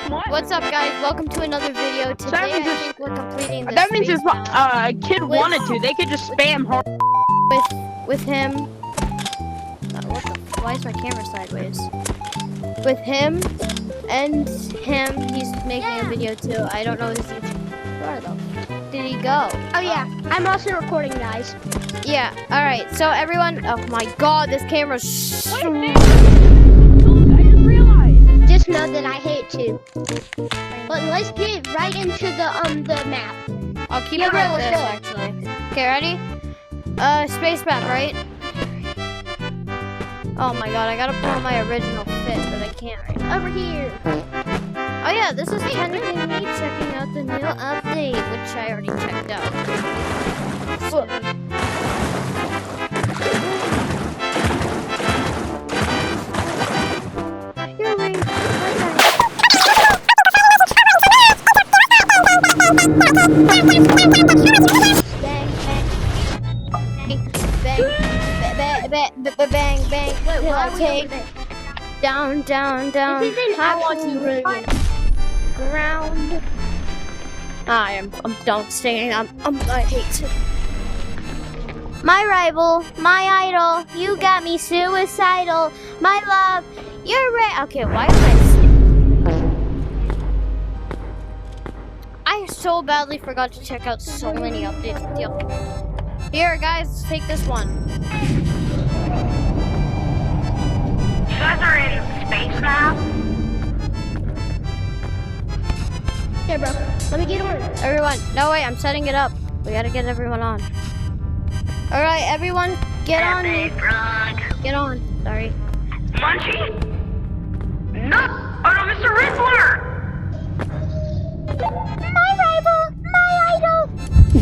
What's up, guys? Welcome to another video. Today, I think we're completing this. That means if a kid wanted to, they could just spam hard. With him. Why is my camera sideways? With him and him, he's making a video too. I don't know his name. Where the f did he go? Oh yeah, I'm also recording, guys. Yeah. All right. So everyone. Oh my God, this camera's. Just know that I hate to. But let's get right into the map. I'll keep it like this, actually. Okay, ready? Space map, right? Oh my God, I gotta put on my original fit, but I can't right now. Over here. Oh yeah, this is technically me checking out the new update, which I already checked out. You're right. Bang, bang. Wait, why take down. This is an I want actual to ruin. ground. I'm done singing. I hate it. My rival, my idol, you got me suicidal. My love, you're right. Okay, why am I so badly forgot to check out so many updates. Here, guys, take this one. You guys are in space now? Here, bro. Let me get on. Everyone, no way, I'm setting it up. We gotta get everyone on. All right, everyone, get on. Get on. Sorry. Munchie? No! Oh no, Mr. Riddler! My rival, my idol.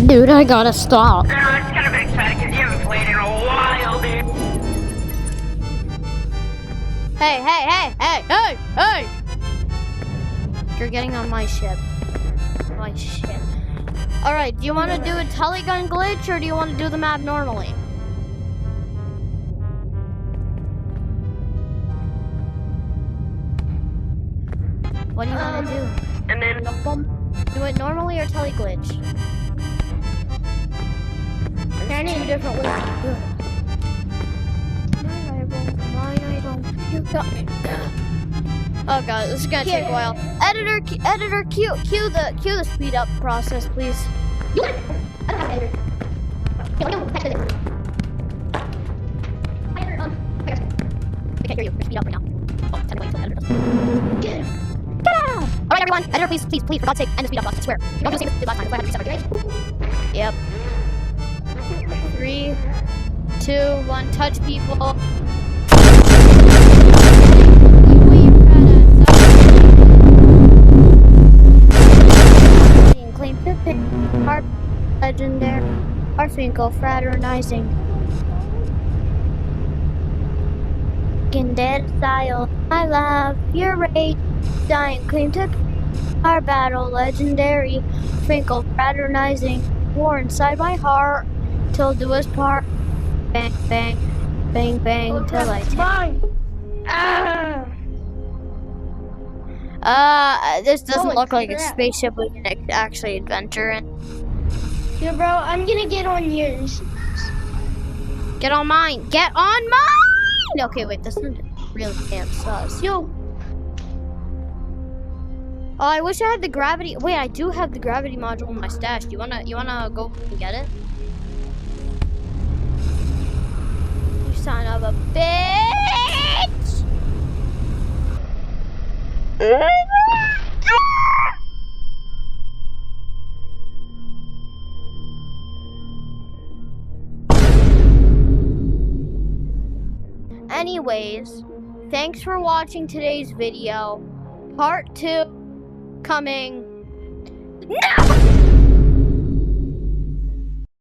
Dude, I gotta stop. No, it's kind of exciting because you haven't played in a while, dude. Hey! You're getting on my ship. My ship. All right, do you want to do a telegun glitch or do you want to do the map normally? What do you want to do? And then Do it normally or teleglitch? There's two different ways to do it. My idol, you got me. Oh God, this is gonna take a while. Editor, cue the speed up process, please. I don't have an editor. I can't hear you. You're speed up right now. Oh, time to wait until the editor does. Get out! All right, everyone. Editor, please, for God's sake, end the speed up process. I swear. You don't do the same as last time. That's why I had to reset everything. Yep. 3, 2, 1. Touch people. Claim Pippin. Our legendary. Our Finkel fraternizing. In dead style, I love your rage. Dying claim to our battle legendary. Finkel fraternizing. War inside my heart. Till do us part. Bang, bang, bang, bang, till I take. This doesn't look like a spaceship we can actually adventure in. Yo, bro, I'm gonna get on yours. Get on mine! Get on mine! Okay, wait, this is really damn sus. Yo. Oh, I wish I had the gravity. Wait, I do have the gravity module in my stash. You wanna go and get it? You son of a bitch! Anyways, thanks for watching today's video. Part 2 coming now!